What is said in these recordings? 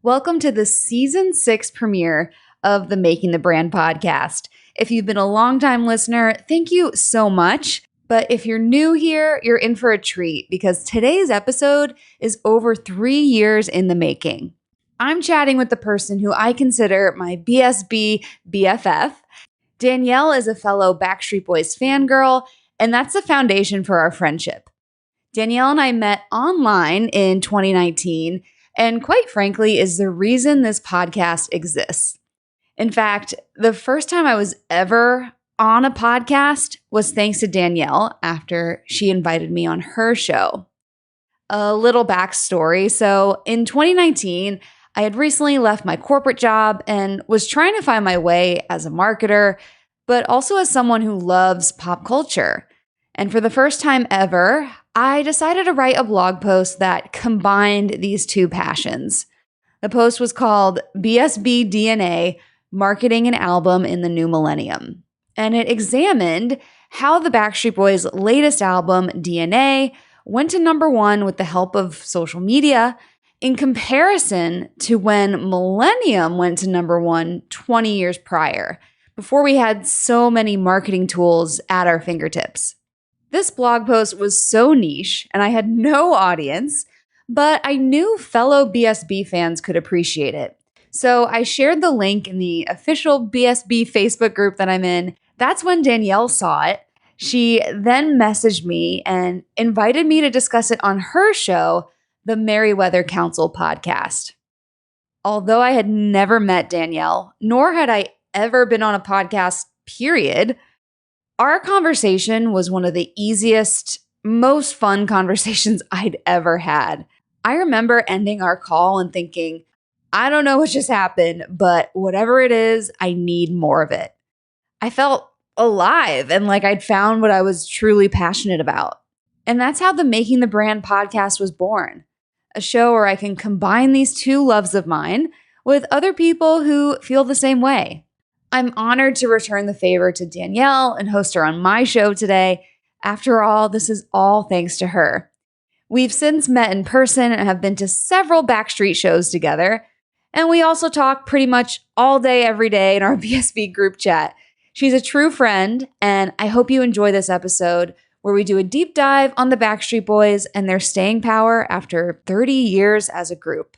Welcome to the season 6 premiere of the Making the Brand podcast. If you've been a longtime listener, thank you so much. But if you're new here, you're in for a treat because today's episode is over 3 years in the making. I'm chatting with the person who I consider my BSB BFF. Danielle is a fellow Backstreet Boys fangirl, and that's the foundation for our friendship. Danielle and I met online in 2019, and quite frankly, is the reason this podcast exists. In fact, the first time I was ever on a podcast was thanks to Danielle after she invited me on her show. A little backstory. So in 2019, I had recently left my corporate job and was trying to find my way as a marketer, but also as someone who loves pop culture. And for the first time ever, I decided to write a blog post that combined these two passions. The post was called BSB DNA, Marketing an Album in the New Millennium. And it examined how the Backstreet Boys' latest album, DNA, went to number 1 with the help of social media in comparison to when Millennium went to number 1 20 years prior, before we had so many marketing tools at our fingertips. This blog post was so niche and I had no audience, but I knew fellow BSB fans could appreciate it. So I shared the link in the official BSB Facebook group that I'm in. That's when Danielle saw it. She then messaged me and invited me to discuss it on her show, the Merriweather Council podcast. Although I had never met Danielle, nor had I ever been on a podcast, period, our conversation was one of the easiest, most fun conversations I'd ever had. I remember ending our call and thinking, I don't know what just happened, but whatever it is, I need more of it. I felt alive and like I'd found what I was truly passionate about. And that's how the Making the Brand podcast was born. A show where I can combine these two loves of mine with other people who feel the same way. I'm honored to return the favor to Danielle and host her on my show today. After all, this is all thanks to her. We've since met in person and have been to several Backstreet shows together. And we also talk pretty much all day, every day in our BSB group chat. She's a true friend, and I hope you enjoy this episode where we do a deep dive on the Backstreet Boys and their staying power after 30 years as a group.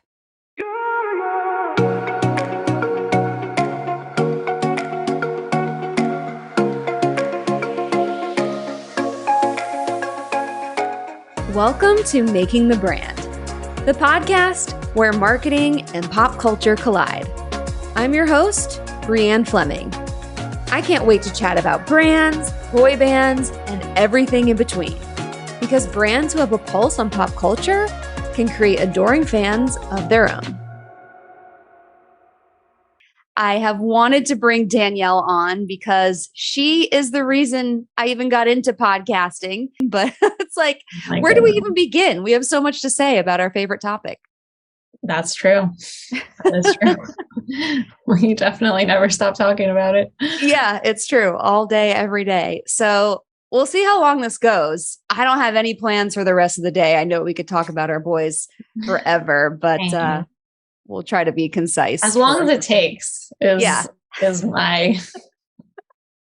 Welcome to Making the Brand, the podcast where marketing and pop culture collide. I'm your host, Brianne Fleming. I can't wait to chat about brands, boy bands, and everything in between. Because brands who have a pulse on pop culture can create adoring fans of their own. I have wanted to bring Danielle on because she is the reason I even got into podcasting. But it's like, where do we even begin? We have so much to say about our favorite topic. That's true. That is true. We definitely never stop talking about it. Yeah, it's true. All day, every day. So we'll see how long this goes. I don't have any plans for the rest of the day. I know we could talk about our boys forever, but we'll try to be concise. As long as it takes is my,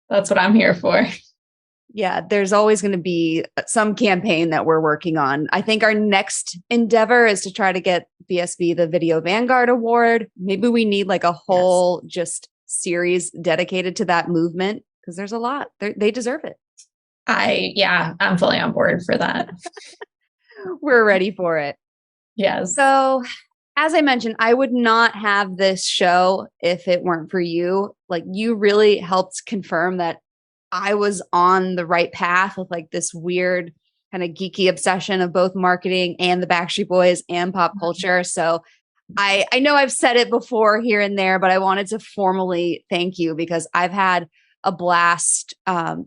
that's what I'm here for. Yeah, there's always going to be some campaign that we're working on. I think our next endeavor is to try to get BSB the Video Vanguard Award. Maybe we need like a whole just series dedicated to that movement because there's a lot. They deserve it. I'm fully on board for that. We're ready for it. Yes. So as I mentioned, I would not have this show if it weren't for you. Like you really helped confirm that I was on the right path with like this weird kind of geeky obsession of both marketing and the Backstreet Boys and pop culture. So I know I've said it before here and there, but I wanted to formally thank you because I've had a blast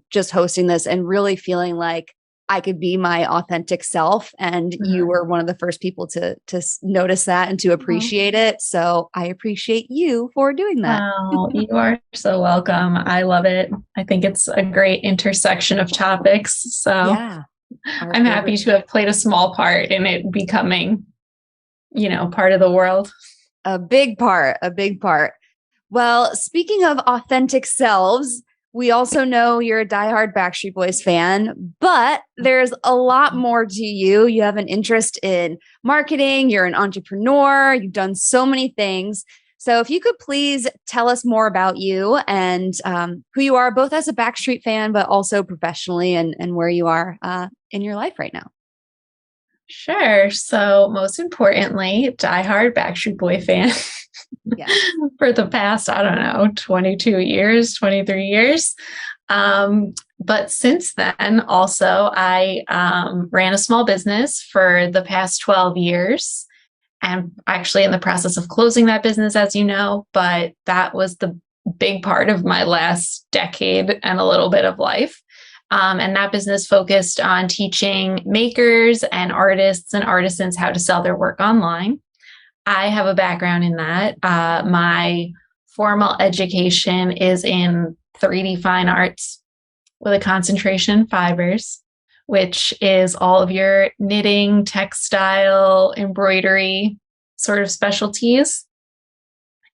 just hosting this and really feeling like I could be my authentic self. And you were one of the first people to notice that and to appreciate it. So I appreciate you for doing that. Wow, you are so welcome. I love it. I think it's a great intersection of topics. So yeah, I'm happy to have played a small part in it becoming, part of the world. A big part, a big part. Well, speaking of authentic selves, we also know you're a diehard Backstreet Boys fan, but there's a lot more to you. You have an interest in marketing, you're an entrepreneur, you've done so many things. So if you could please tell us more about you and who you are, both as a Backstreet fan, but also professionally and where you are in your life right now. Sure. So most importantly, diehard Backstreet Boy fan Yeah. for the past, I don't know, 22 years, 23 years. But since then, also, I ran a small business for the past 12 years. And actually in the process of closing that business, as you know, but that was the big part of my last decade and a little bit of life. And that business focused on teaching makers and artists and artisans how to sell their work online. I have a background in that. My formal education is in 3D fine arts with a concentration in fibers, which is all of your knitting, textile, embroidery sort of specialties.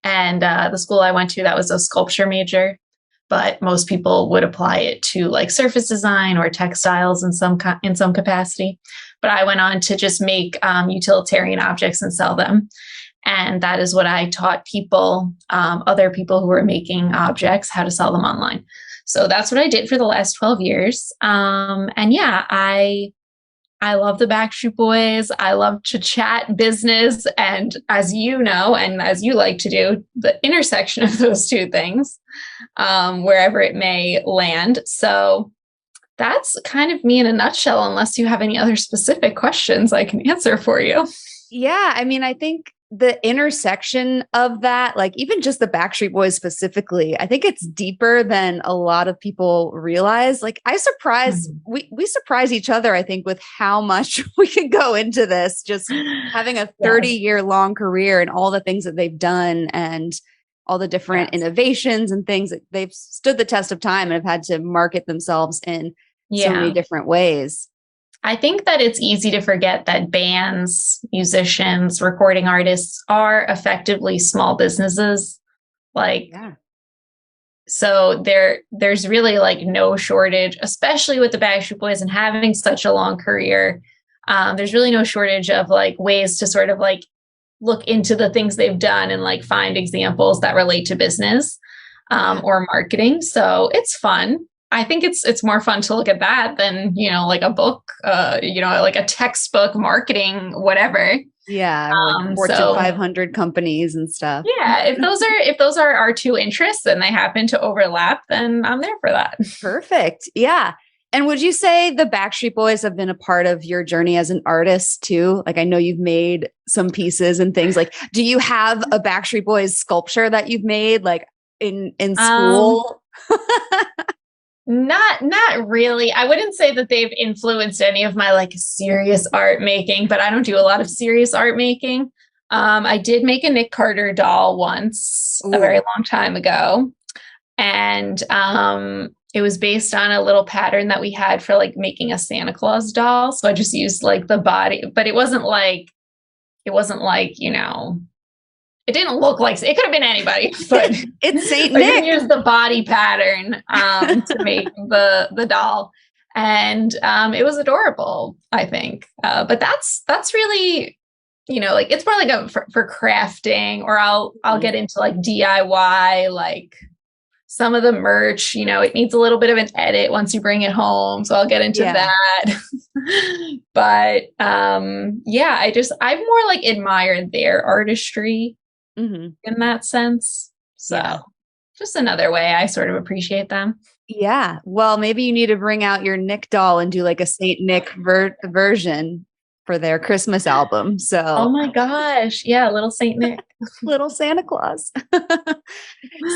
And the school I went to, that was a sculpture major, but most people would apply it to like surface design or textiles in some capacity. But I went on to just make utilitarian objects and sell them. And that is what I taught people, other people who were making objects, how to sell them online. So that's what I did for the last 12 years. And yeah, I love the Backstreet Boys. I love to chat business. And as you know, and as you like to do, the intersection of those two things, wherever it may land. So that's kind of me in a nutshell, unless you have any other specific questions I can answer for you. Yeah. I mean, I think the intersection of that, like even just the Backstreet Boys specifically, I think it's deeper than a lot of people realize. Like we surprise each other, I think, with how much we could go into this, just having a 30-year long career and all the things that they've done and all the different innovations and things that they've stood the test of time and have had to market themselves in so many different ways. I think that it's easy to forget that bands, musicians, recording artists are effectively small businesses. So there's really like no shortage, especially with the Backstreet Boys and having such a long career. There's really no shortage of like ways to sort of like look into the things they've done and like find examples that relate to business or marketing. So it's fun. I think it's more fun to look at that than, like a book, like a textbook, marketing, whatever. Yeah. Like Fortune 500 companies and stuff. Yeah. If those are our two interests and they happen to overlap, then I'm there for that. Perfect. Yeah. And would you say the Backstreet Boys have been a part of your journey as an artist too? Like, I know you've made some pieces and things. Like, do you have a Backstreet Boys sculpture that you've made like in school? Not really. I wouldn't say that they've influenced any of my like serious art making, but I don't do a lot of serious art making. I did make a Nick Carter doll once, a very long time ago. And it was based on a little pattern that we had for like making a Santa Claus doll. So I just used like the body, but it wasn't like, it didn't look like, it could have been anybody, but it's Saint Nick. I used the body pattern to make the doll. And it was adorable, I think. But that's really, like it's more like for crafting, or I'll get into like DIY, like some of the merch, it needs a little bit of an edit once you bring it home. So I'll get into that. But I've more like admired their artistry in that sense. So just another way I sort of appreciate them. Yeah. Well, maybe you need to bring out your Nick doll and do like a Saint Nick version for their Christmas album. So, oh my gosh. Yeah. Little Saint Nick. Little Santa Claus.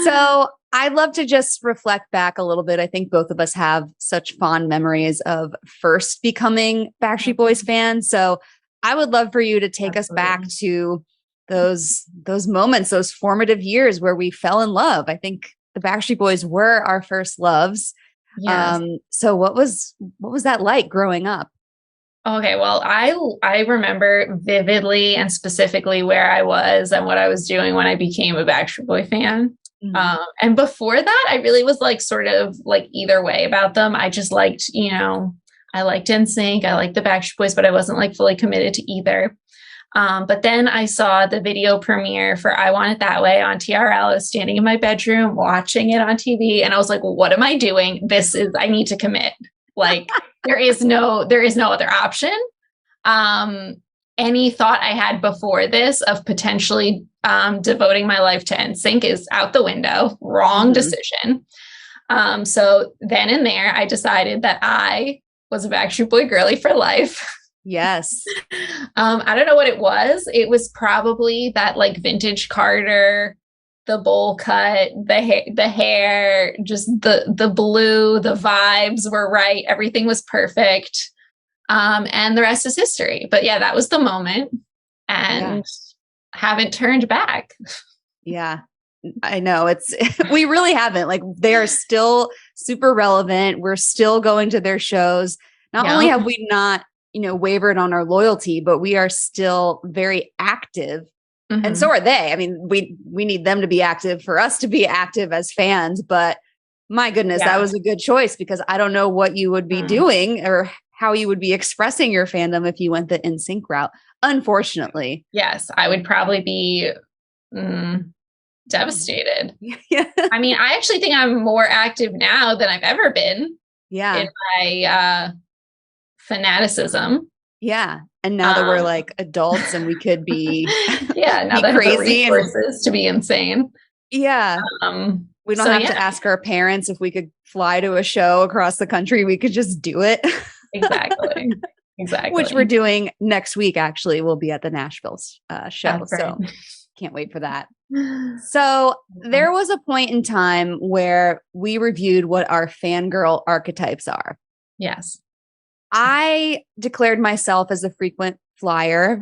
So I'd love to just reflect back a little bit. I think both of us have such fond memories of first becoming Backstreet Boys fans. So I would love for you to take us back to those moments, those formative years where we fell in love. I think the Backstreet Boys were our first loves. Yes. So what was that like growing up? Okay, well, I remember vividly and specifically where I was and what I was doing when I became a Backstreet Boy fan. Mhm. And before that, I really was like sort of like either way about them. I just liked, I liked NSYNC, I liked the Backstreet Boys, but I wasn't like fully committed to either. But then I saw the video premiere for I Want It That Way on TRL. I was standing in my bedroom watching it on TV, and I was like, well, what am I doing? I need to commit. Like there is no other option. Any thought I had before this of potentially devoting my life to NSYNC is out the window. Wrong decision. So then and there, I decided that I was a Backstreet Boy girly for life. Yes. I don't know what it was. It was probably that like vintage Carter, the bowl cut, the hair, just the blue, the vibes were right. Everything was perfect. And the rest is history. But yeah, that was the moment, and haven't turned back. Yeah. I know we really haven't. Like, they are still super relevant. We're still going to their shows. Not only have we not, wavered on our loyalty, but we are still very active. Mm-hmm. And so are they. I mean, we need them to be active for us to be active as fans, but my goodness, that was a good choice, because I don't know what you would be doing or how you would be expressing your fandom if you went the NSYNC route. Unfortunately. Yes, I would probably be devastated. Yeah. I mean, I actually think I'm more active now than I've ever been. Yeah. In my fanaticism. Yeah. And now that we're like adults and we could be now that crazy and resources to be insane. Yeah. We don't have to ask our parents if we could fly to a show across the country. We could just do it. Exactly. Which we're doing next week. Actually, we'll be at the Nashville show. That's so can't wait for that. So there was a point in time where we reviewed what our fangirl archetypes are. Yes. I declared myself as a frequent flyer.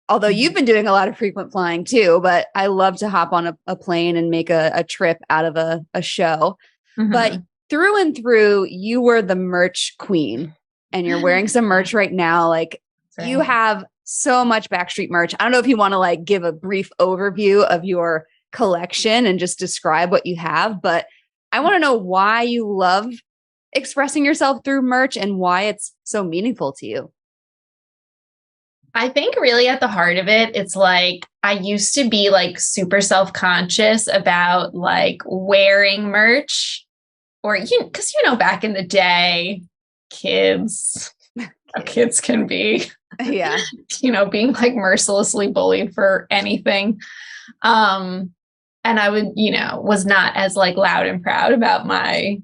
Although you've been doing a lot of frequent flying too, but I love to hop on a plane and make a trip out of a show. Mm-hmm. But through and through, you were the merch queen, and you're wearing some merch right now. Like, you have so much Backstreet merch. I don't know if you want to like give a brief overview of your collection and just describe what you have, but I want to know why you love expressing yourself through merch and why it's so meaningful to you. I think really at the heart of it, it's like I used to be like super self-conscious about like wearing merch, or because back in the day, kids can be being like mercilessly bullied for anything. And I would, was not as like loud and proud about my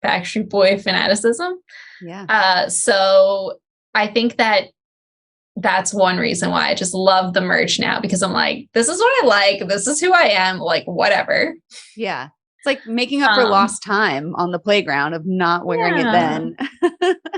Backstreet Boy fanaticism. Yeah. So I think that's one reason why I just love the merch now, because I'm like, this is what I like. This is who I am. Like, whatever. Yeah. It's like making up for lost time on the playground of not wearing it then.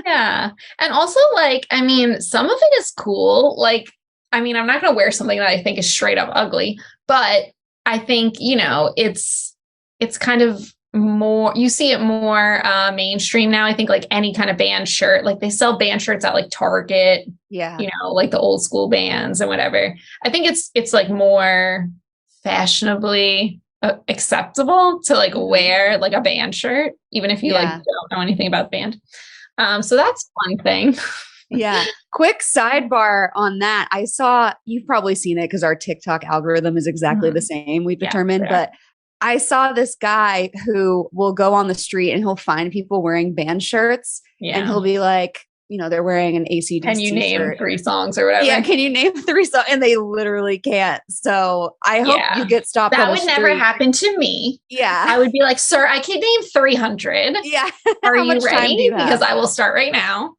Yeah. And also, like, I mean, some of it is cool. Like, I mean, I'm not going to wear something that I think is straight up ugly, but I think, it's kind of more, you see it more mainstream now. I think like any kind of band shirt, like they sell band shirts at like Target, like the old school bands and whatever. I think it's like more fashionably acceptable to like wear like a band shirt, even if you like don't know anything about the band. So that's one thing. Yeah. Quick sidebar on that. I saw, you've probably seen it because our TikTok algorithm is exactly the same, we've determined, but I saw this guy who will go on the street and he'll find people wearing band shirts and he'll be like, they're wearing an AC/DC Can you name shirt. 3 songs or whatever? Yeah, can you name 3 songs? And they literally can't. So I hope you get stopped. That would never happen to me. Yeah. I would be like, sir, I can name 300. Yeah. Are you ready? Because I will start right now.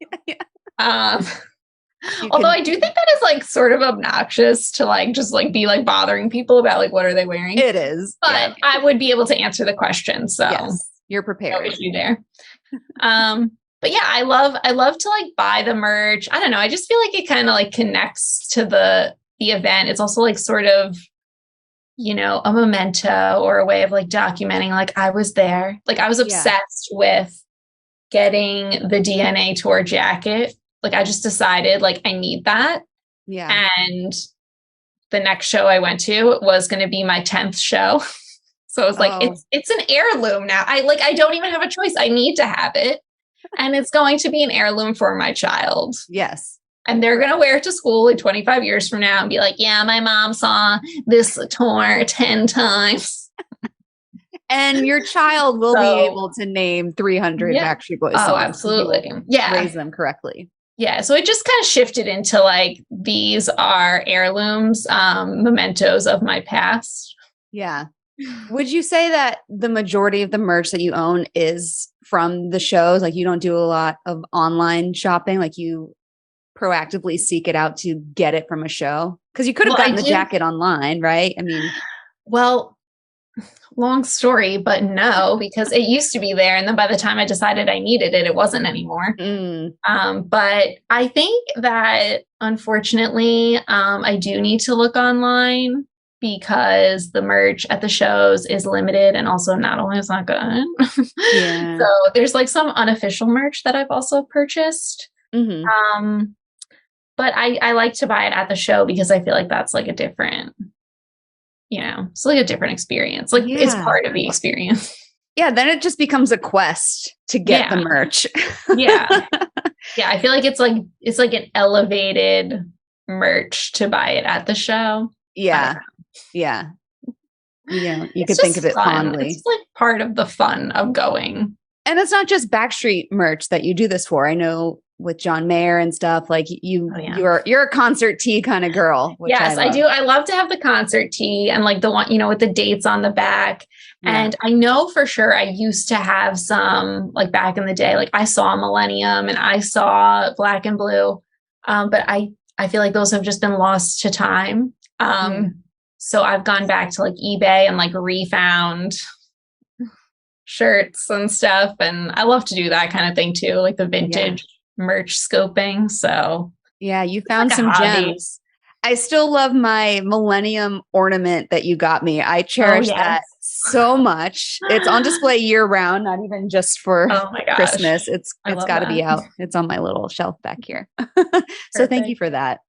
Although I do think that is like sort of obnoxious to like just like be like bothering people about like what are they wearing. It is, but I would be able to answer the question. So you're prepared. No issue there. But yeah, I love to like buy the merch. I don't know. I just feel like it kind of like connects to the event. It's also like sort of, a memento or a way of like documenting like I was there. Like I was obsessed with getting the DNA tour jacket Like I just decided like I need that. Yeah. And the next show I went to was going to be my 10th show. So it was like, it's an heirloom now. I don't even have a choice. I need to have it. And it's going to be an heirloom for my child. Yes. And they're going to wear it to school like 25 years from now and be like, yeah, my mom saw this tour 10 times. And your child will be able to name 300 Backstreet Boys songs. Oh, absolutely. Yeah. Raise them correctly. Yeah. So it just kind of shifted into like, these are heirlooms, mementos of my past. Yeah. Would you say that the majority of the merch that you own is from the shows? Like you don't do a lot of online shopping, like you proactively seek it out to get it from a show? Because you could have gotten the jacket online, right? I mean, well, long story, but no, because it used to be there. And then by the time I decided I needed it, it wasn't anymore. But I think that unfortunately, I do need to look online because the merch at the shows is limited and also not only is not good. Yeah. So there's like some unofficial merch that I've also purchased. But I like to buy it at the show because I feel like that's like a different, it's like a different experience. Like it's part of the experience. Yeah. Then it just becomes a quest to get the merch. Yeah. I feel like it's like an elevated merch to buy it at the show. Yeah. Yeah. You could think of it fondly. It's like part of the fun of going. And it's not just Backstreet merch that you do this for. I know with John Mayer and stuff, like you're a concert tee kind of girl. Yes, I do. I love to have the concert tee and like the one, with the dates on the back. Yeah. And I know for sure I used to have some like back in the day, like I saw Millennium and I saw Black and Blue. But I feel like those have just been lost to time. So I've gone back to like eBay and like refound shirts and stuff. And I love to do that kind of thing too, like the vintage merch scoping. So yeah, you found some gems. I still love my Millennium ornament that you got me. I cherish that so much. It's on display year round, not even just for Christmas. It's got to be out. It's on my little shelf back here. So thank you for that.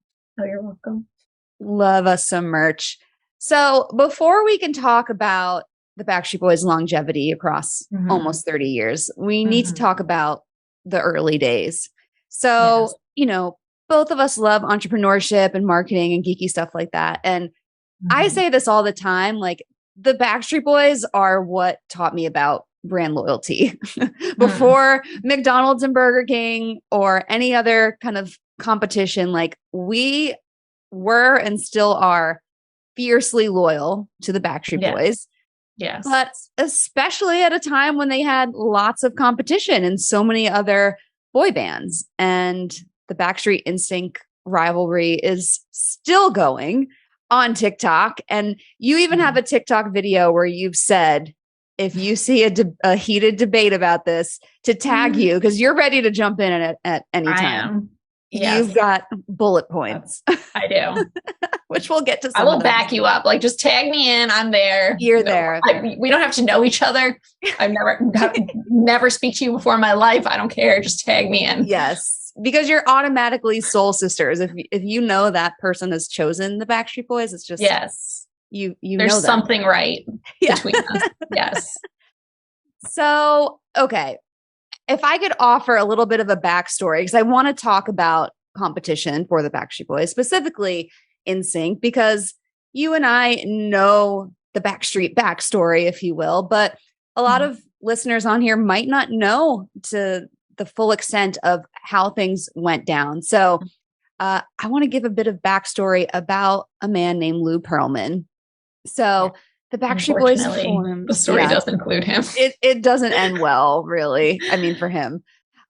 Oh, you're welcome. Love us some merch. So before we can talk about the Backstreet Boys' longevity across almost 30 years, we need to talk about the early days. So, both of us love entrepreneurship and marketing and geeky stuff like that. And I say this all the time, like the Backstreet Boys are what taught me about brand loyalty. Before McDonald's and Burger King or any other kind of competition, like we were and still are fiercely loyal to the Backstreet Boys. Yes. But especially at a time when they had lots of competition and so many other boy bands. And the Backstreet NSYNC rivalry is still going on TikTok. And you even have a TikTok video where you've said, if you see a heated debate about this, to tag you because you're ready to jump in at any time. I am. Yes. You've got bullet points. I do. Which we'll get to. I will back you up. Like, just tag me in. I'm there. You're there. We don't have to know each other. I've never speak to you before in my life. I don't care. Just tag me in. Yes. Because you're automatically soul sisters. If you know that person has chosen the Backstreet Boys, it's just you There's know something right between us. Yes. So, okay. If I could offer a little bit of a backstory, because I want to talk about competition for the Backstreet Boys, specifically NSYNC, because you and I know the Backstreet backstory, if you will, but a lot of listeners on here might not know to the full extent of how things went down. So I want to give a bit of backstory about a man named Lou Pearlman. So the Backstreet Boys formed. The story does include him. It doesn't end well, really. I mean, for him.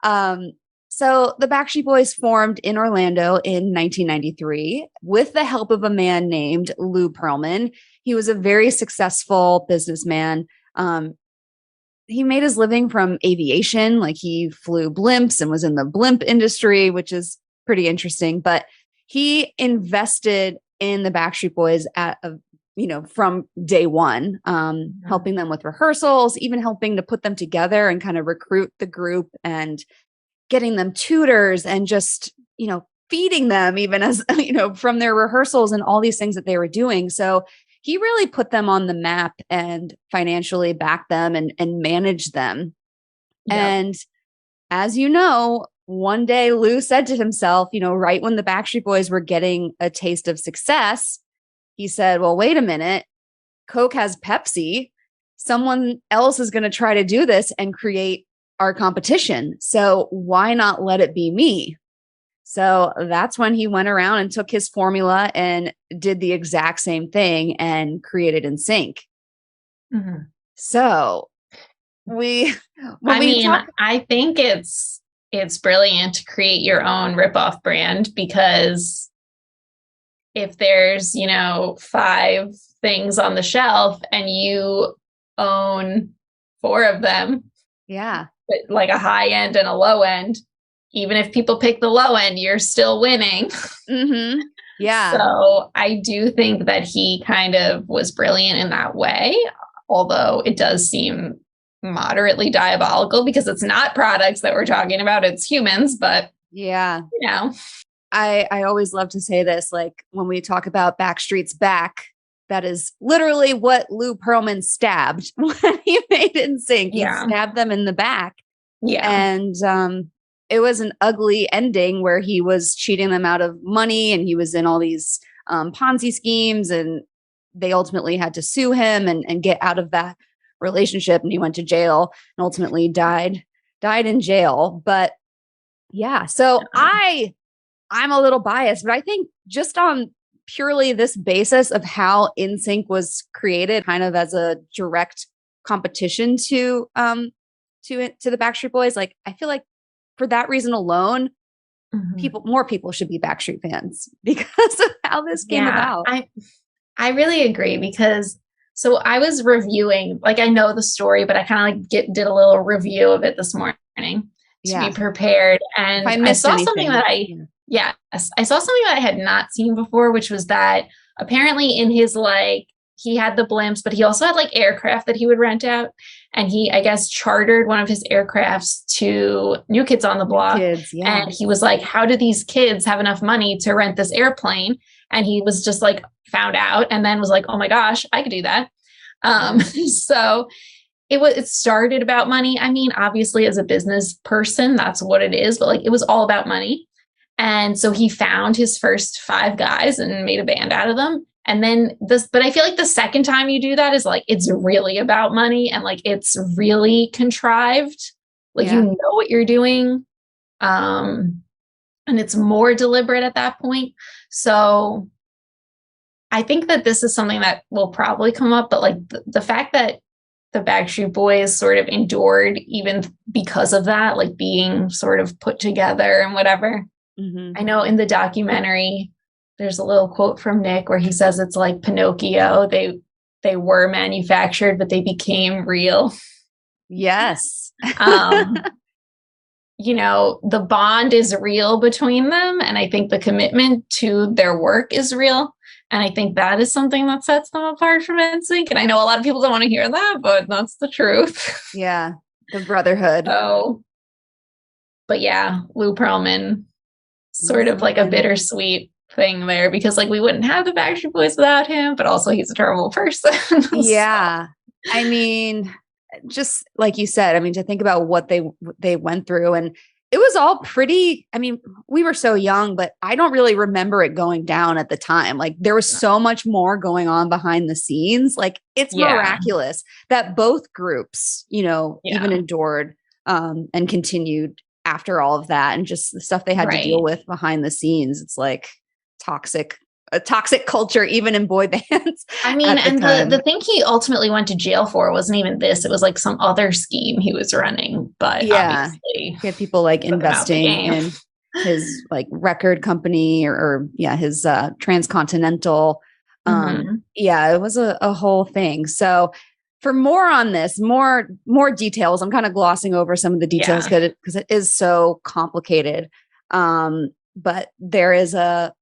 So the Backstreet Boys formed in Orlando in 1993 with the help of a man named Lou Pearlman. He was a very successful businessman. He made his living from aviation, like he flew blimps and was in the blimp industry, which is pretty interesting. But he invested in the Backstreet Boys from day one, helping them with rehearsals, even helping to put them together and kind of recruit the group. And getting them tutors and just, feeding them even as, from their rehearsals and all these things that they were doing. So he really put them on the map and financially backed them and managed them. Yep. And as you know, one day Lou said to himself, right when the Backstreet Boys were getting a taste of success, he said, well, wait a minute, Coke has Pepsi. Someone else is going to try to do this and create our competition. So why not let it be me? So that's when he went around and took his formula and did the exact same thing and created NSYNC. Mm-hmm. So I think it's brilliant to create your own ripoff brand, because if there's, 5 things on the shelf and you own 4 of them, like a high end and a low end, even if people pick the low end, you're still winning. Mm-hmm. Yeah. So I do think that he kind of was brilliant in that way, although it does seem moderately diabolical because it's not products that we're talking about, it's humans. But yeah, I always love to say this, like when we talk about Backstreet's Back, that is literally what Lou Pearlman stabbed when he made NSYNC. He stabbed them in the back. Yeah. And it was an ugly ending where he was cheating them out of money and he was in all these Ponzi schemes, and they ultimately had to sue him and get out of that relationship, and he went to jail and ultimately died in jail. But yeah, so I'm a little biased, but I think just on purely this basis of how NSYNC was created kind of as a direct competition to the Backstreet Boys, like I feel like for that reason alone, more people should be Backstreet fans because of how this came about. I really agree, because so I was reviewing, like I know the story, but I kind of like did a little review of it this morning to be prepared. And I saw something that I saw something that I had not seen before, which was that apparently in his he had the blimps, but he also had aircraft that he would rent out. And he, I guess, chartered one of his aircrafts to New Kids on the Block. And he was like, how do these kids have enough money to rent this airplane? And he was just found out and then was like, oh my gosh, I could do that. So it started about money. I mean, obviously as a business person, that's what it is, but it was all about money. And so he found his first 5 guys and made a band out of them. And then but I feel like the second time you do that is it's really about money and it's really contrived. You know what you're doing. And it's more deliberate at that point. So I think that this is something that will probably come up, but the fact that the Backstreet Boys sort of endured even because of that, being sort of put together and whatever. Mm-hmm. I know in the documentary, there's a little quote from Nick where he says it's like Pinocchio. They were manufactured, but they became real. Yes. The bond is real between them. And I think the commitment to their work is real. And I think that is something that sets them apart from NSYNC. And I know a lot of people don't want to hear that, but that's the truth. Yeah. The brotherhood. Oh. But yeah, Lou Pearlman, sort of a bittersweet thing there, because we wouldn't have the Backstreet Boys without him, but also he's a terrible person. Yeah. I mean, just like you said, I mean, to think about what they went through, and it was all pretty, I mean, we were so young, but I don't really remember it going down at the time. There was so much more going on behind the scenes. It's miraculous that both groups, even endured and continued after all of that, and just the stuff they had to deal with behind the scenes. It's a toxic culture, even in boy bands. I mean, and the thing he ultimately went to jail for wasn't even this. It was some other scheme he was running. But obviously, he had people investing in his record company or his Transcontinental. It was a whole thing. So for more on this, more details, I'm kind of glossing over some of the details because it is so complicated. But there is a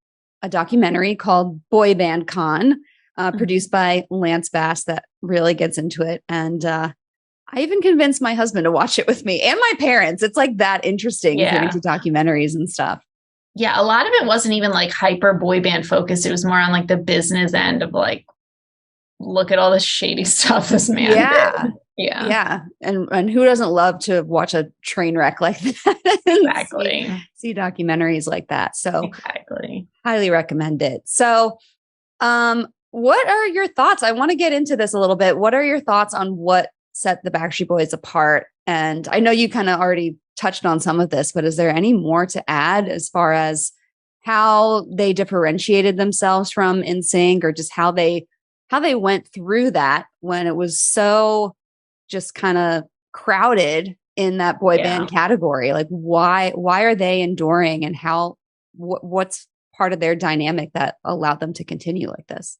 documentary called Boy Band Con, produced by Lance Bass, that really gets into it. And I even convinced my husband to watch it with me and my parents. It's like that interesting if you're Yeah. into documentaries and stuff. Yeah, a lot of it wasn't even like hyper boy band focused. It was more on like the business end of like, look at all the shady stuff this man did. Yeah. Yeah. And who doesn't love to watch a train wreck like that? Exactly. see documentaries like that. So exactly. highly recommend it. So what are your thoughts? I want to get into this a little bit. What are your thoughts on what set the Backstreet Boys apart? And I know you kind of already touched on some of this, but is there any more to add as far as how they differentiated themselves from NSYNC, or just how they went through that when it was so just kind of crowded in that boy band category? Like why are they enduring, and how what's part of their dynamic that allowed them to continue like this?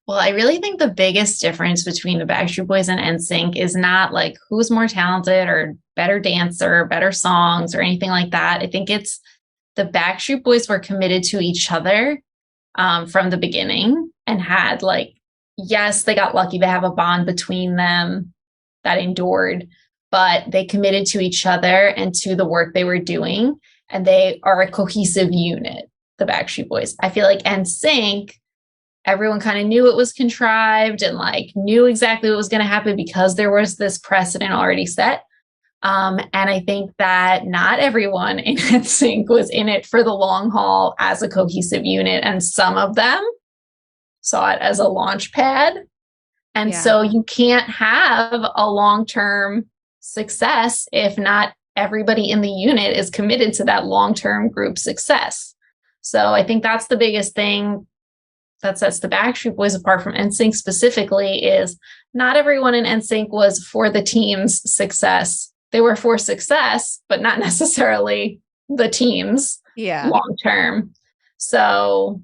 Well, I really think the biggest difference between the Backstreet Boys and NSYNC is not like who's more talented or better dancer, better songs, or anything like that. I think it's the Backstreet Boys were committed to each other from the beginning, and had like, yes, they got lucky to have a bond between them that endured, but they committed to each other and to the work they were doing, and they are a cohesive unit, the Backstreet Boys. I feel like NSYNC, everyone kind of knew it was contrived and like knew exactly what was going to happen because there was this precedent already set. And I think that not everyone in NSYNC was in it for the long haul as a cohesive unit, and some of them saw it as a launch pad. And so you can't have a long-term success if not everybody in the unit is committed to that long-term group success. So I think that's the biggest thing that sets the Backstreet Boys apart from NSYNC specifically, is not everyone in NSYNC was for the team's success. They were for success, but not necessarily the team's long term. So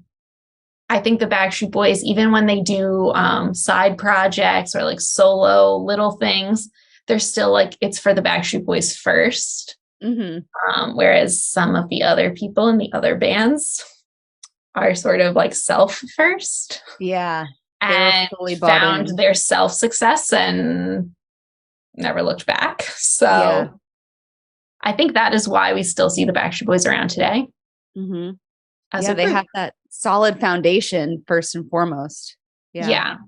I think the Backstreet Boys, even when they do side projects or like solo little things, they're still like, it's for the Backstreet Boys first. Whereas some of the other people in the other bands are sort of like self first. Yeah. And found their self success and never looked back. So I think that is why we still see the Backstreet Boys around today. They have that solid foundation first and foremost. Yeah.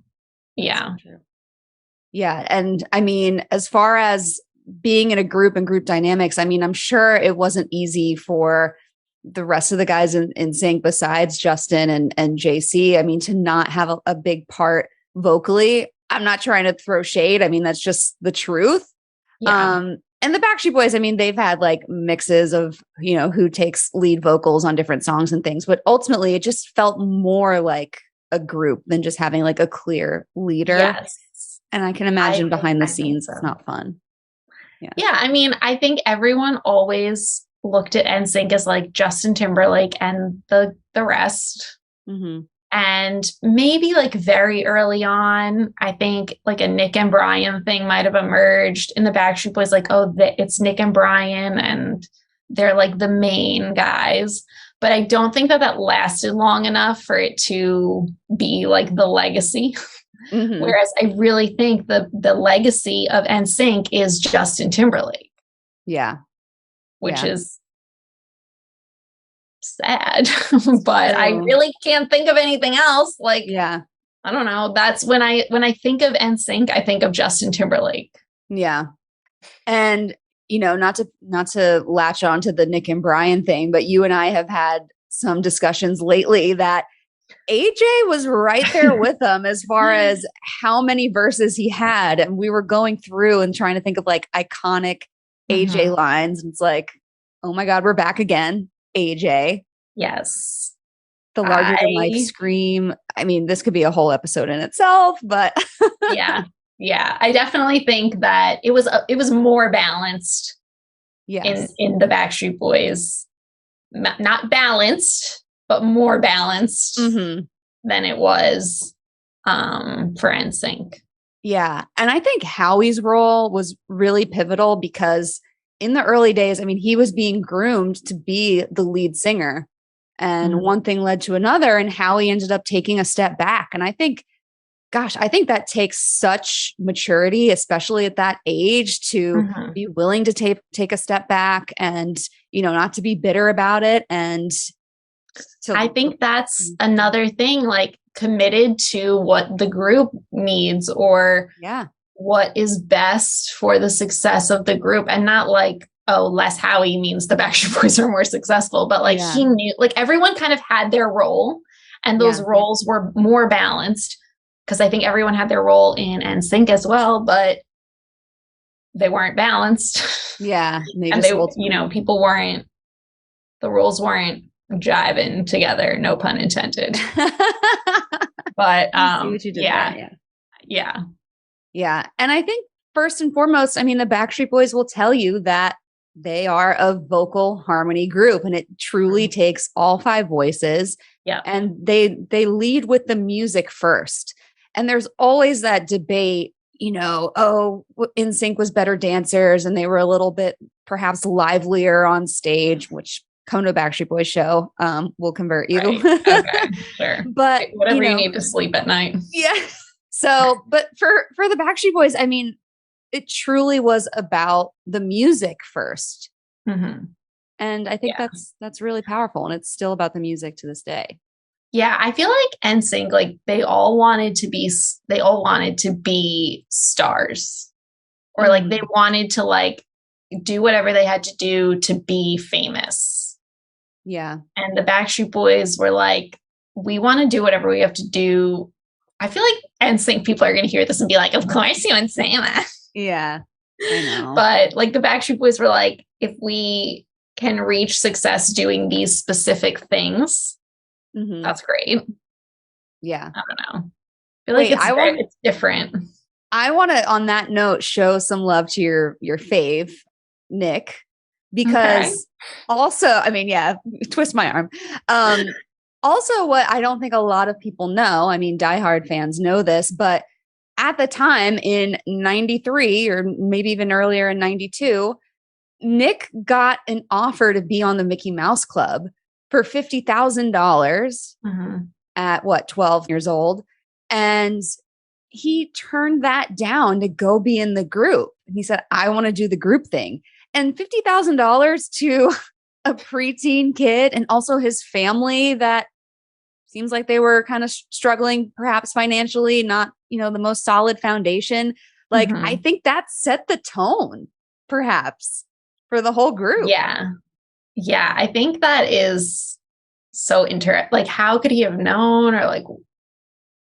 And I mean, as far as being in a group and group dynamics, I mean, I'm sure it wasn't easy for the rest of the guys in NSYNC besides Justin and JC. I mean, to not have a big part vocally. I'm not trying to throw shade. I mean, that's just the truth. And the Backstreet Boys, I mean, they've had like mixes of, you know, who takes lead vocals on different songs and things, but ultimately it just felt more like a group than just having like a clear leader. And I can imagine behind the scenes, it's not fun. I mean, I think everyone always looked at NSYNC as like Justin Timberlake and the rest. And maybe like very early on, I think like a Nick and Brian thing might have emerged in the Backstreet Boys. Like, oh, it's Nick and Brian and they're like the main guys. But I don't think that lasted long enough for it to be like the legacy. Whereas I really think the legacy of NSYNC is Justin Timberlake. Which is sad, but I really can't think of anything else. Like, I don't know. That's when I think of NSYNC, I think of Justin Timberlake. And you know, not to latch on to the Nick and Brian thing, but you and I have had some discussions lately that AJ was right there with them as far as how many verses he had. And we were going through and trying to think of like iconic AJ lines. And it's like, oh my God, we're back again. AJ. Yes. The larger than life scream. I mean, this could be a whole episode in itself, but yeah. I definitely think that it was more balanced in the Backstreet Boys. Not balanced, but more balanced than it was for NSYNC. Yeah. And I think Howie's role was really pivotal because in the early days, I mean, he was being groomed to be the lead singer, and one thing led to another, and Howie ended up taking a step back. And I think gosh, I think that takes such maturity, especially at that age, to be willing to take a step back and, not to be bitter about it. And I think that's another thing, like committed to what the group needs or what is best for the success of the group, and not like, oh, less Howie means the Backstreet Boys are more successful, but like he knew, like everyone kind of had their role, and those roles were more balanced, because I think everyone had their role in NSYNC as well, but they weren't balanced. Yeah. And they, people weren't, the roles weren't jiving together, no pun intended. But see what you did there. Yeah. And I think first and foremost, I mean, the Backstreet Boys will tell you that they are a vocal harmony group, and it truly takes all 5 voices. Yeah. And they lead with the music first. And there's always that debate, NSYNC was better dancers and they were a little bit perhaps livelier on stage, which come to a Backstreet Boys show, will convert you. Right. Okay, sure. But whatever you need to sleep at night. Yeah. So, but for the Backstreet Boys, I mean, it truly was about the music first. And I think that's really powerful. And it's still about the music to this day. Yeah, I feel like NSYNC, like they all wanted to be stars, or like they wanted to like do whatever they had to do to be famous. Yeah. And the Backstreet Boys were like, we want to do whatever we have to do. I feel like NSYNC people are going to hear this and be like, of course you would say that. Yeah, I know. But like the Backstreet Boys were like, if we can reach success doing these specific things, that's great. Yeah. I don't know. I feel like it's different. I want to, on that note, show some love to your fave, Nick, because also, I mean, twist my arm. Also, what I don't think a lot of people know, I mean, diehard fans know this, but at the time in 93, or maybe even earlier in 92, Nick got an offer to be on the Mickey Mouse Club for $50,000 at 12 years old. And he turned that down to go be in the group. And he said, I want to do the group thing. And $50,000 to a preteen kid, and also his family that seems like they were kind of struggling, perhaps financially, not, the most solid foundation. Like, I think that set the tone, perhaps, for the whole group. Yeah. Yeah, I think that is so interesting. Like, how could he have known, or like,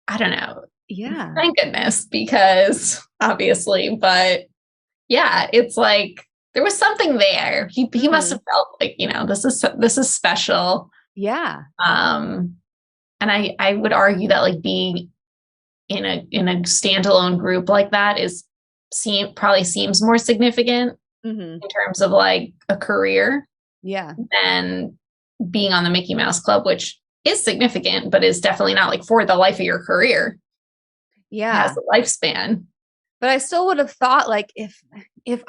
I don't know. Yeah. Thank goodness, because obviously, but yeah, it's like there was something there. He must have felt like, this is special. Yeah. And I would argue that like being in a standalone group like that probably seems more significant in terms of like a career. Yeah. Than being on the Mickey Mouse Club, which is significant, but is definitely not like for the life of your career. Yeah. It has a lifespan. But I still would have thought, like, if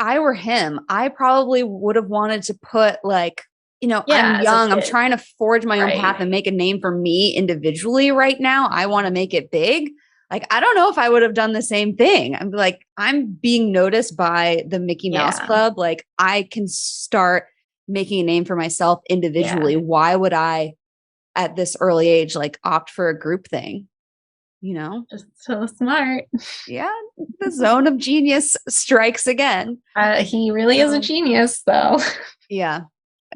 I were him, I probably would have wanted to put like, I'm young, I'm trying to forge my own path and make a name for me individually right now. I want to make it big. Like, I don't know if I would have done the same thing. I'm like, I'm being noticed by the Mickey Mouse Club. Like, I can start making a name for myself individually. Why would I at this early age, like, opt for a group thing? Just so smart. Yeah. The zone of genius strikes again. He really is a genius though. Yeah.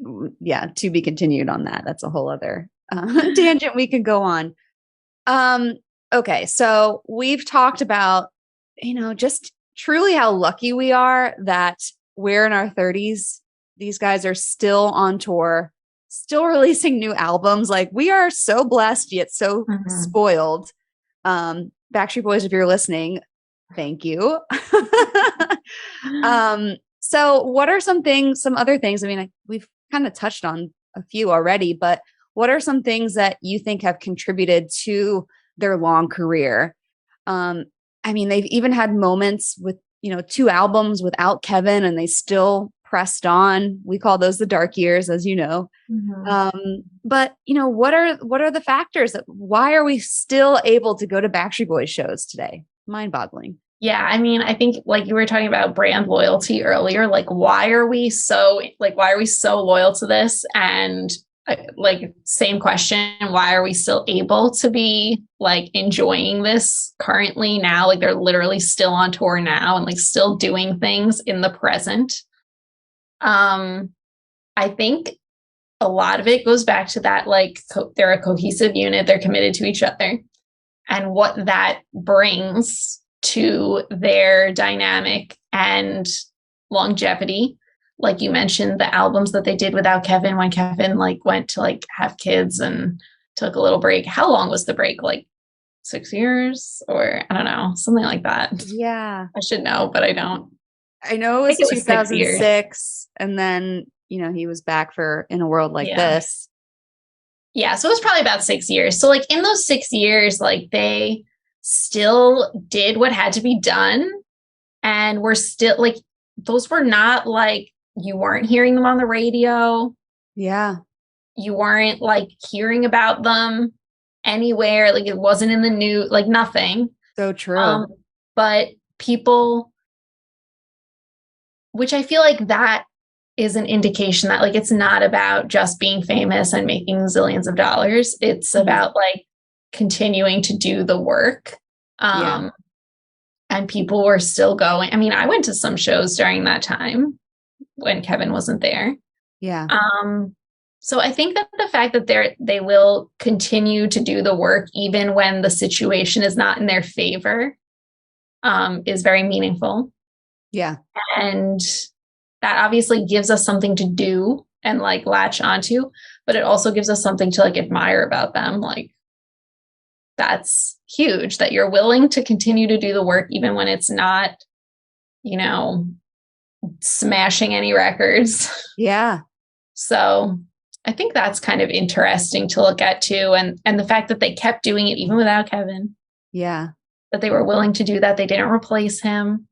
To be continued on that. That's a whole other tangent we could go on. Okay. So we've talked about, just truly how lucky we are that we're in our 30s. These guys are still on tour, still releasing new albums. Like, we are so blessed yet so spoiled. Backstreet Boys, if you're listening, thank you. So what are some other things? I mean, we've kind of touched on a few already, but what are some things that you think have contributed to their long career? I mean, they've even had moments with, 2 albums without Kevin, and they still pressed on. We call those the dark years, as you know. But what are the factors why are we still able to go to Backstreet Boys shows today? Mind-boggling. Yeah, I mean, I think like you were talking about brand loyalty earlier, like why are we so loyal to this? And like same question, why are we still able to be like enjoying this currently now? Like they're literally still on tour now and like still doing things in the present. I think a lot of it goes back to that, like they're a cohesive unit, they're committed to each other, and what that brings to their dynamic and longevity. Like you mentioned, the albums that they did without Kevin, when Kevin like went to like have kids and took a little break. How long was the break? Like 6 years, or I don't know, something like that. Yeah. I should know, but I don't. I know it was 2006, and then, he was back for In a World Like This. Yeah, so it was probably about 6 years. So like in those 6 years, like they still did what had to be done, and we're still like, those were not like, you weren't hearing them on the radio. Yeah. You weren't like hearing about them anywhere. Like it wasn't in the news, like nothing. So true. But people, which I feel like that is an indication that like, it's not about just being famous and making zillions of dollars. It's about like continuing to do the work. And people were still going. I mean, I went to some shows during that time when Kevin wasn't there. Yeah. So I think that the fact that they will continue to do the work even when the situation is not in their favor is very meaningful. Yeah. And that obviously gives us something to do and like latch onto, but it also gives us something to like admire about them. Like that's huge that you're willing to continue to do the work even when it's not, smashing any records. Yeah. So I think that's kind of interesting to look at too. And the fact that they kept doing it even without Kevin. Yeah. That they were willing to do that. They didn't replace him.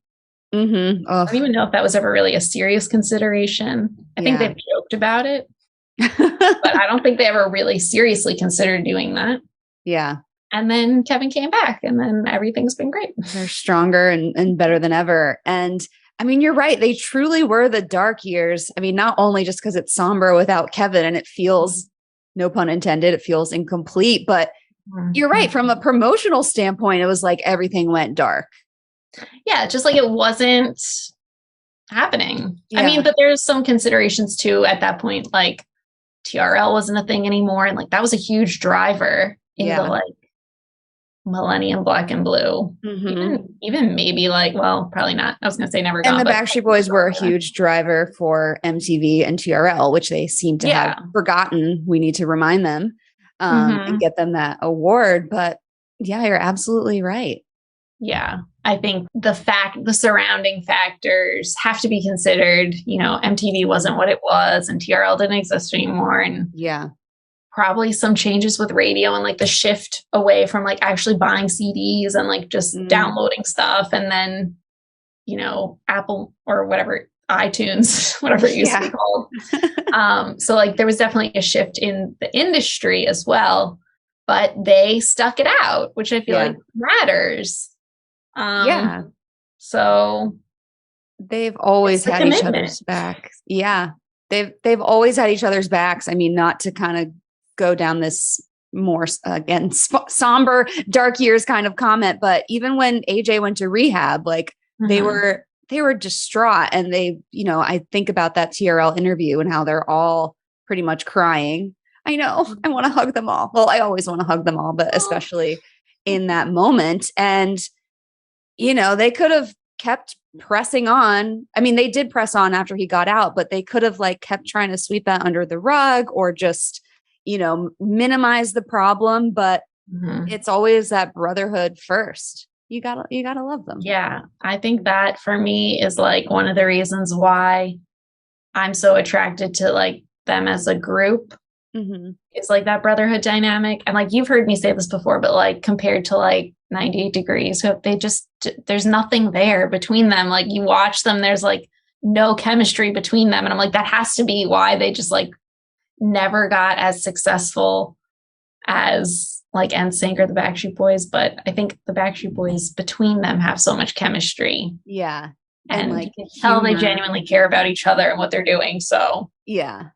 I don't even know if that was ever really a serious consideration. I think they've joked about it, but I don't think they ever really seriously considered doing that. Yeah. And then Kevin came back, and then everything's been great. They're stronger and better than ever. And I mean, you're right. They truly were the dark years. I mean, not only just because it's somber without Kevin and it feels, no pun intended, it feels incomplete, but you're right. From a promotional standpoint, it was like everything went dark. Yeah, just like it wasn't happening. Yeah. I mean, but there's some considerations too at that point, like TRL wasn't a thing anymore. And like that was a huge driver in the like Millennium Black and Blue. Even maybe like, well, probably not. I was going to say Never Gone. And the Backstreet Boys were a huge driver for MTV and TRL, which they seem to have forgotten. We need to remind them and get them that award. But yeah, you're absolutely right. Yeah. I think the surrounding factors have to be considered. MTV wasn't what it was, and TRL didn't exist anymore. And probably some changes with radio and like the shift away from like actually buying CDs and like just downloading stuff. And then, Apple or whatever, iTunes, whatever it used to be called. So like there was definitely a shift in the industry as well, but they stuck it out, which I feel like matters. So they've always had each other's backs. Yeah. They've always had each other's backs. I mean, not to kind of go down this more, again, somber, dark years kind of comment, but even when AJ went to rehab, like they were distraught. And they, I think about that TRL interview and how they're all pretty much crying. I know I want to hug them all. Well, I always want to hug them all, but especially in that moment. And, they could have kept pressing on. I mean, they did press on after he got out, but they could have like kept trying to sweep that under the rug or just, minimize the problem. But it's always that brotherhood first. You gotta love them. Yeah. I think that for me is like one of the reasons why I'm so attracted to like them as a group. It's like that brotherhood dynamic. And like, you've heard me say this before, but like compared to like 98 Degrees, so there's nothing there between them. Like you watch them, there's like no chemistry between them. And I'm like, that has to be why they just like never got as successful as like NSYNC or the Backstreet Boys. But I think the Backstreet Boys between them have so much chemistry. Yeah. And like you can tell they genuinely care about each other and what they're doing. So yeah.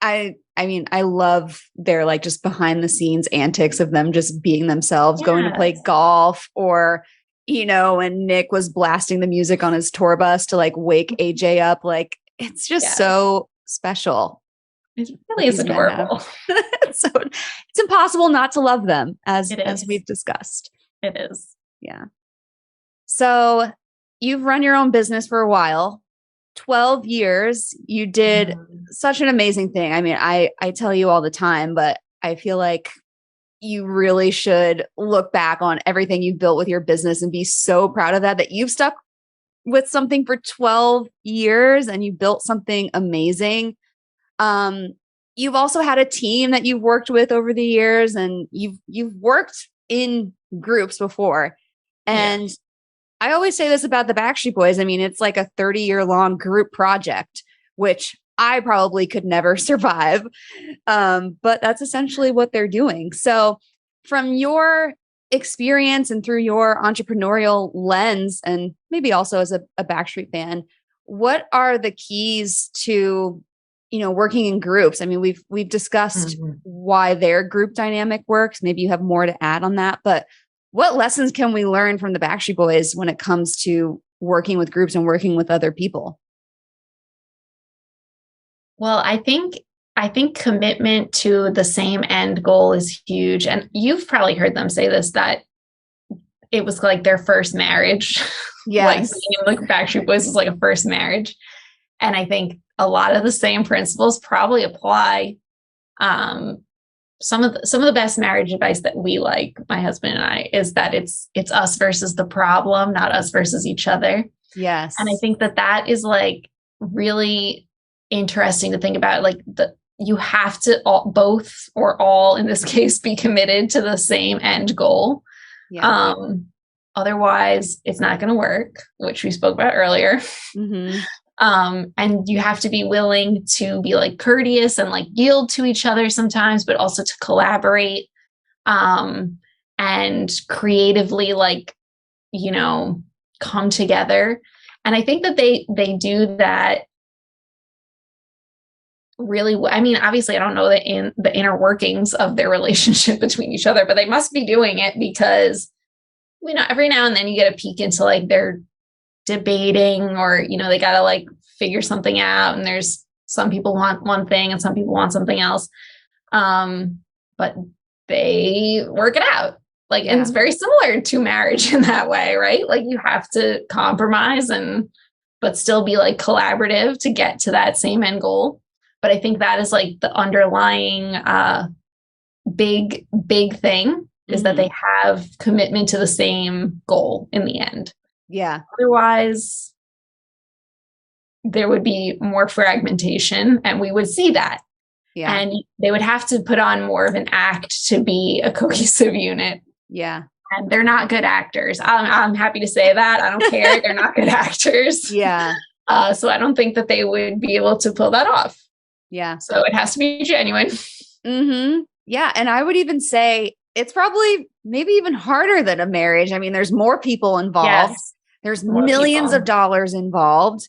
I mean, I love their like just behind the scenes antics of them just being themselves, going to play golf, or, you know, when Nick was blasting the music on his tour bus to like wake AJ up. Like, it's just so special. It really is adorable. So it's impossible not to love them, as we've discussed. It is. Yeah. So you've run your own business for a while. 12 years. You did such an amazing thing. I mean, I tell you all the time, but I feel like you really should look back on everything you've built with your business and be so proud of that you've stuck with something for 12 years and you built something amazing. You've also had a team that you've worked with over the years, and you've worked in groups before. And I always say this about the Backstreet Boys. I mean, it's like a 30-year-long group project, which I probably could never survive. But that's essentially what they're doing. So from your experience and through your entrepreneurial lens, and maybe also as a Backstreet fan, what are the keys to, you know, working in groups? I mean, we've discussed why their group dynamic works. Maybe you have more to add on that, but what lessons can we learn from the Backstreet Boys when it comes to working with groups and working with other people? Well, I think commitment to the same end goal is huge. And you've probably heard them say this, that it was like their first marriage. Yes. Like Backstreet Boys is like a first marriage. And I think a lot of the same principles probably apply. Some of the best marriage advice that we like, my husband and I, is that it's us versus the problem, not us versus each other. Yes. And I think that is like really interesting to think about. Like you have to both or all in this case be committed to the same end goal. Yeah. Otherwise it's not going to work, which we spoke about earlier. And you have to be willing to be like courteous and like yield to each other sometimes, but also to collaborate, and creatively, like, you know, come together. And I think that they do that really well. I mean, obviously I don't know the inner workings of their relationship between each other, but they must be doing it, because, you know, every now and then you get a peek into like their debating, or, you know, they got to like figure something out, and there's some people want one thing and some people want something else, but they work it out. Like, and it's very similar to marriage in that way, right? Like you have to compromise but still be like collaborative to get to that same end goal. But I think that is like the underlying big thing, is that they have commitment to the same goal in the end. Yeah. Otherwise, there would be more fragmentation, and we would see that. Yeah. And they would have to put on more of an act to be a cohesive unit. Yeah. And they're not good actors. I'm happy to say that. I don't care. They're not good actors. Yeah. So I don't think that they would be able to pull that off. Yeah. So it has to be genuine. Yeah. And I would even say it's probably maybe even harder than a marriage. I mean, there's more people involved. Yes. There's millions of dollars involved.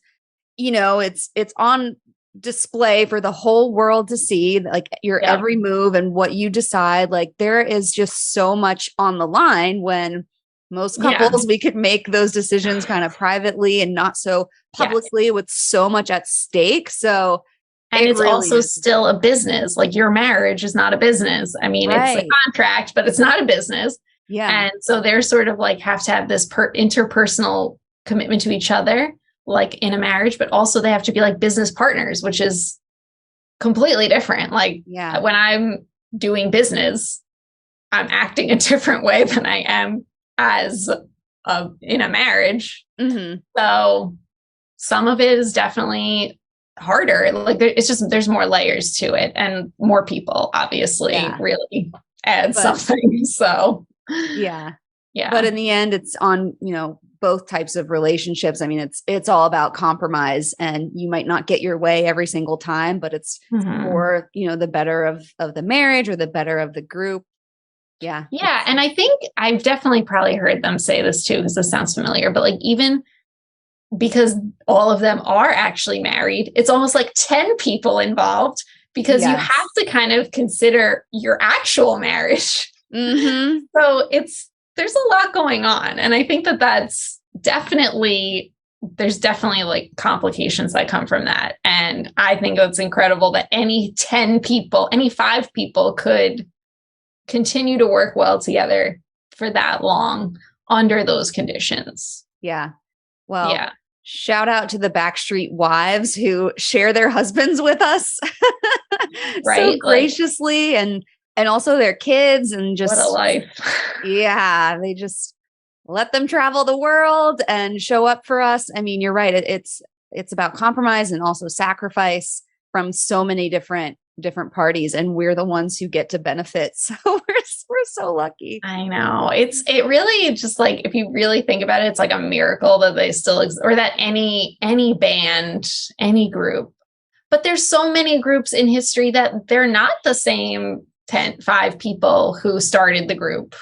You know, it's on display for the whole world to see, like your every move and what you decide. Like there is just so much on the line, when most couples, we could make those decisions kind of privately and not so publicly, with so much at stake. So, and it's really also still a business. Like your marriage is not a business. I mean, it's a contract, but it's not a business. Yeah. And so they're sort of like have to have this interpersonal commitment to each other, like in a marriage, but also they have to be like business partners, which is completely different. Like when I'm doing business, I'm acting a different way than I am as in a marriage. So some of it is definitely harder. Like it's just, there's more layers to it, and more people obviously really add something. So Yeah. But in the end, it's on, both types of relationships. I mean, it's all about compromise, and you might not get your way every single time, but it's for, the better of the marriage or the better of the group. Yeah. Yeah. And I think I've definitely probably heard them say this too, because this sounds familiar, but like, even because all of them are actually married, it's almost like 10 people involved, because you have to kind of consider your actual marriage. So there's a lot going on. And I think there's definitely like complications that come from that. And I think it's incredible that any 10 people, any 5 people could continue to work well together for that long under those conditions. Yeah. Well, shout out to the Backstreet wives who share their husbands with us so graciously, and also their kids, and just what a life. Yeah. They just let them travel the world and show up for us. I mean, you're right. It's about compromise and also sacrifice from so many different parties, and we're the ones who get to benefit. So we're so lucky. I know. It really just, like, if you really think about it, it's like a miracle that they still exist, or that any band, any group. But there's so many groups in history that they're not the same 5 people who started the group.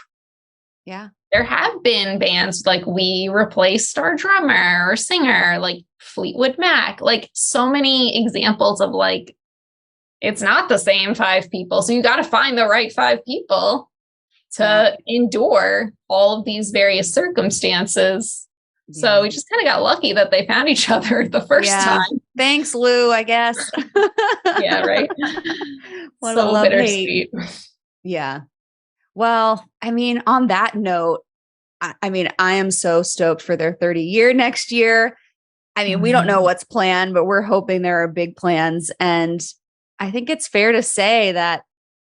Yeah. There have been bands like we replaced our drummer or singer, like Fleetwood Mac, like so many examples of, like, it's not the same 5 people. So you got to find the right 5 people to endure all of these various circumstances. Yeah. So we just kind of got lucky that they found each other the first time. Thanks, Lou, I guess. Yeah, right. What a love hate. Yeah. Well, I mean, on that note, I mean, I am so stoked for their 30-year next year. I mean, we don't know what's planned, but we're hoping there are big plans. And I think it's fair to say that,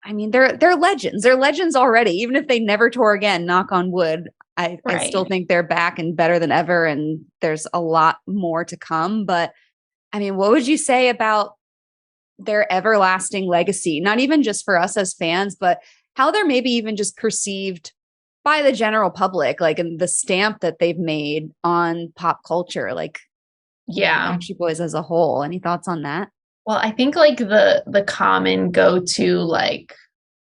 I mean, they're legends. They're legends already, even if they never tour again, knock on wood. I still think they're back and better than ever. And there's a lot more to come. But I mean, what would you say about their everlasting legacy? Not even just for us as fans, but how they're maybe even just perceived by the general public, like, in the stamp that they've made on pop culture, like, Backstreet Boys as a whole. Any thoughts on that? Well, I think, like, the common go-to, like,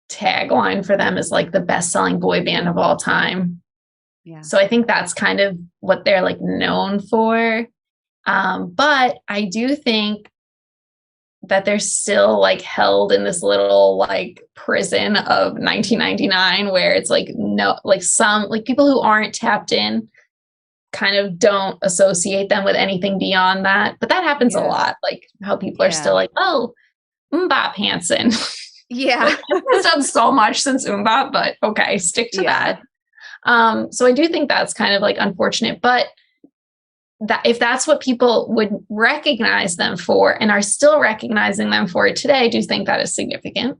tagline for them is, like, the best-selling boy band of all time. Yeah. So I think that's kind of what they're, like, known for. But I do think that they're still, like, held in this little, like, prison of 1999, where it's like, no, like, some, like, people who aren't tapped in kind of don't associate them with anything beyond that. But that happens a lot, like how people are still like, oh, Mbop Hansen. Yeah. Like, has done so much since Mbop, but okay, stick to that. So I do think that's kind of, like, unfortunate, but that if that's what people would recognize them for and are still recognizing them for today, I do think that is significant.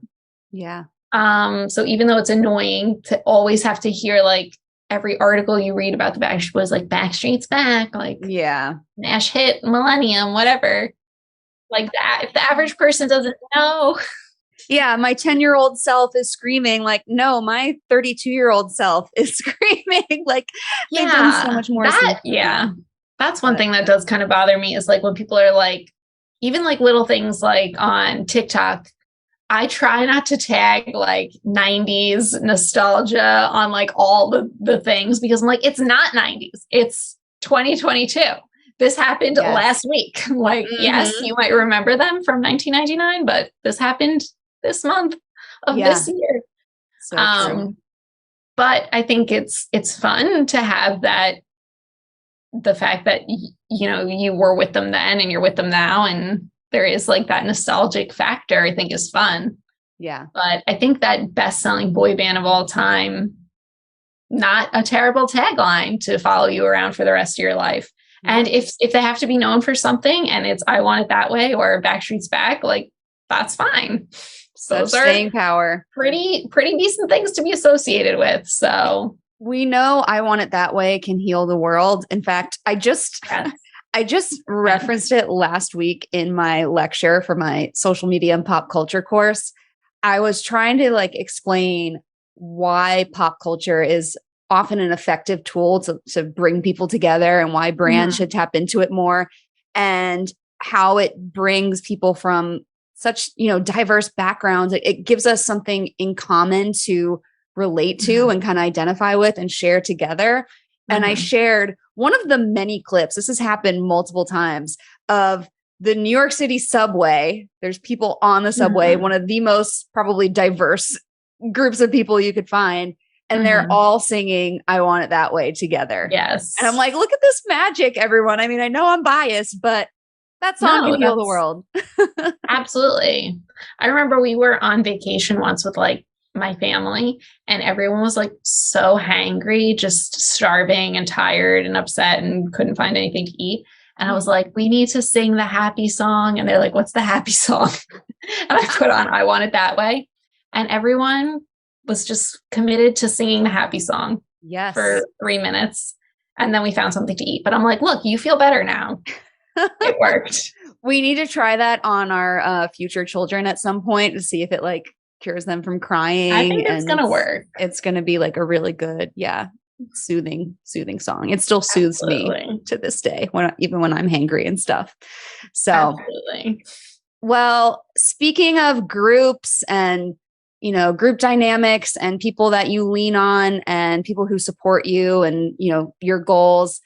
Yeah. So even though it's annoying to always have to hear, like, every article you read about the Backstreet Boys, like, Backstreet's back, like, Nash hit Millennium, whatever, like that. If the average person doesn't know. Yeah, my 10-year-old self is screaming, like, no, my 32-year-old self is screaming, like, they've done so much more. That's one thing that does kind of bother me, is, like, when people are, like, even, like, little things, like, on TikTok, I try not to tag, like, 90s nostalgia on, like, all the things, because I'm like, it's not 90s. It's 2022. This happened last week. Like, yes, you might remember them from 1999, but this happened this month of this year. So true. But I think it's fun to have that, the fact that, you were with them then and you're with them now, and there is, like, that nostalgic factor, I think, is fun. Yeah. But I think that best-selling boy band of all time, not a terrible tagline to follow you around for the rest of your life. And if they have to be known for something and it's I Want It That Way or Backstreet's Back, like, that's fine. So those are staying power. Pretty decent things to be associated with. So we know I Want It That Way can heal the world. In fact, I just referenced it last week in my lecture for my social media and pop culture course. I was trying to, like, explain why pop culture is often an effective tool to bring people together, and why brands should tap into it more, and how it brings people from such, diverse backgrounds. It gives us something in common to relate to and kind of identify with and share together. And I shared one of the many clips, this has happened multiple times, of the New York City subway. There's people on the subway, one of the most probably diverse groups of people you could find. And they're all singing "I Want It That Way" together. Yes. And I'm like, look at this magic, everyone. I mean, I know I'm biased, but that song can heal the world. Absolutely. I remember we were on vacation once with like my family, and everyone was like so hangry, just starving and tired and upset and couldn't find anything to eat. And I was like, we need to sing the happy song. And they're like, what's the happy song? And I put on "I Want It That Way." And everyone was just committed to singing the happy song for 3 minutes. And then we found something to eat. But I'm like, look, you feel better now. It worked. We need to try that on our future children at some point to see if it like cures them from crying. I think it's going to work. It's going to be like a really good, soothing song. It still soothes me to this day, even when I'm hangry and stuff. So, absolutely. Well, speaking of groups and, group dynamics and people that you lean on and people who support you and, your goals,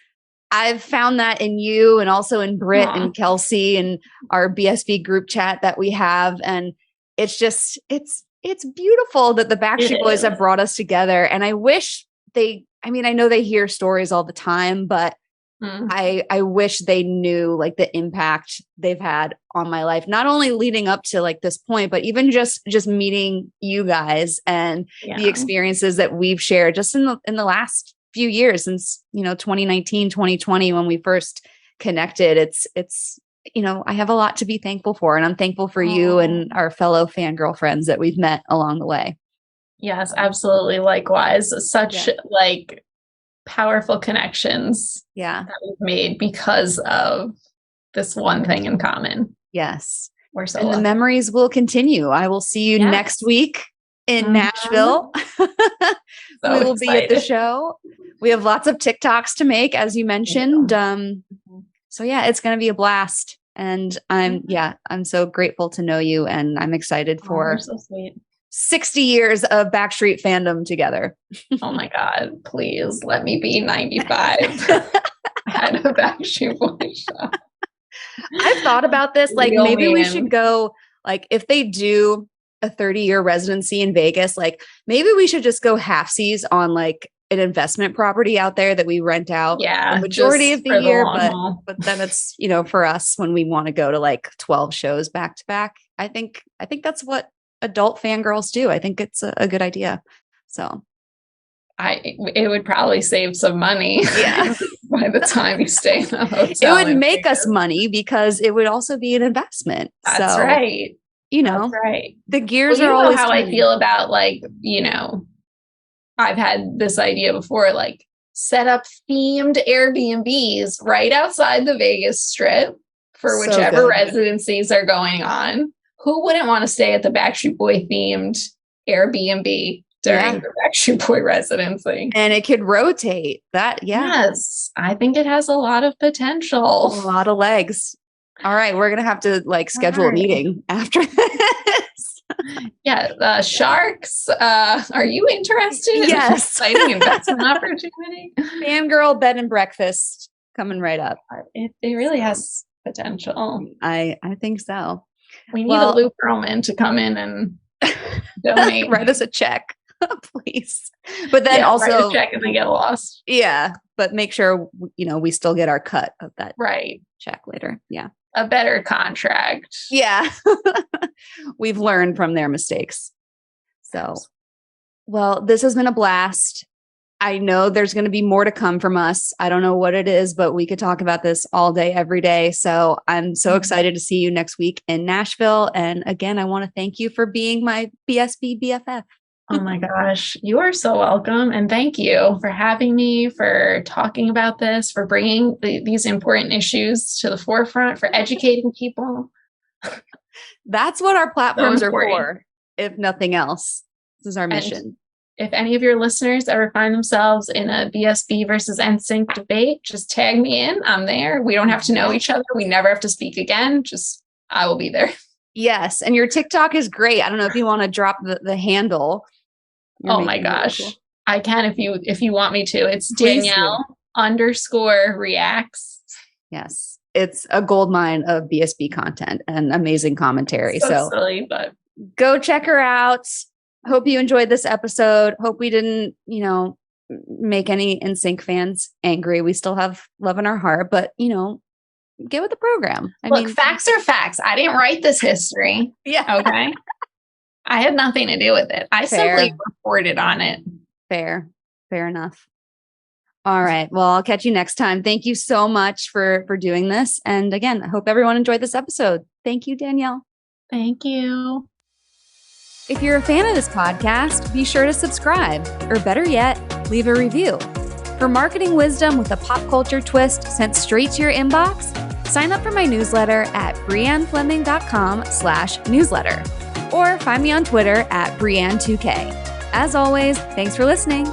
I've found that in you and also in Britt and Kelsey and our BSB group chat that we have. And it's just, it's beautiful that the Backstreet Boys have brought us together. And I wish I know they hear stories all the time, but I wish they knew like the impact they've had on my life, not only leading up to like this point, but even just meeting you guys and the experiences that we've shared just in the last few years since, 2019, 2020, when we first connected. It's, I have a lot to be thankful for, and I'm thankful for you and our fellow fangirl friends that we've met along the way. Yes, absolutely. Likewise. Such like powerful connections that we've made because of this one thing in common. Yes. We're so and lucky. The memories will continue. I will see you next week in Nashville. We will be at the show. We have lots of TikToks to make, as you mentioned. So it's going to be a blast. And I'm so grateful to know you, and I'm excited for so sweet. 60 years of Backstreet fandom together. Oh my God, please let me be 95 at a Backstreet Boys show. I've thought about this. Like maybe we should go, like if they do a 30-year residency in Vegas, like maybe we should just go halfsies on like an investment property out there that we rent out the majority of the year. But then it's, for us when we want to go to like 12 shows back to back, I think that's what adult fangirls do. I think it's a good idea. So it would probably save some money. Yeah. By the time you stay in a hotel. It would make us money because it would also be an investment. That's right. That's right. The gears are always how I feel about like, I've had this idea before, like set up themed Airbnbs right outside the Vegas Strip for whichever residencies are going on. Who wouldn't want to stay at the Backstreet Boy themed Airbnb during the Backstreet Boy residency? And it could rotate that. Yes. I think it has a lot of potential. A lot of legs. All right. We're going to have to like schedule a meeting after this. Sharks. Are you interested in an exciting investment opportunity? Fangirl bed and breakfast coming right up. It really has potential. I think so. We need a Lou Pearlman to come in and donate. Write us a check, please. But then also write a check and they get lost. Yeah, but make sure we still get our cut of that check later. Yeah, a better contract. Yeah, we've learned from their mistakes. So, well, this has been a blast. I know there's going to be more to come from us. I don't know what it is, but we could talk about this all day, every day. So I'm so excited to see you next week in Nashville. And again, I want to thank you for being my BSB BFF. Oh my gosh, you are so welcome. And thank you for having me, for talking about this, for bringing these important issues to the forefront, for educating people. That's what our platforms are for, if nothing else. This is our mission. if any of your listeners ever find themselves in a BSB versus NSYNC debate, just tag me in. I'm there. We don't have to know each other. We never have to speak again. Just, I will be there. Yes. And your TikTok is great. I don't know if you want to drop the handle. Oh my gosh. I can if you want me to. It's Danielle_reacts. Yes. It's a goldmine of BSB content and amazing commentary. So silly, but go check her out. Hope you enjoyed this episode. Hope we didn't, make any NSYNC fans angry. We still have love in our heart, but get with the program. I mean, facts are facts. I didn't write this history. Yeah. Okay. I had nothing to do with it. I simply reported on it. Fair enough. All right. Well, I'll catch you next time. Thank you so much for doing this. And again, I hope everyone enjoyed this episode. Thank you, Danielle. Thank you. If you're a fan of this podcast, be sure to subscribe, or better yet, leave a review. For marketing wisdom with a pop culture twist sent straight to your inbox, sign up for my newsletter at briannefleming.com/newsletter, or find me on Twitter at Brianne2K. As always, thanks for listening.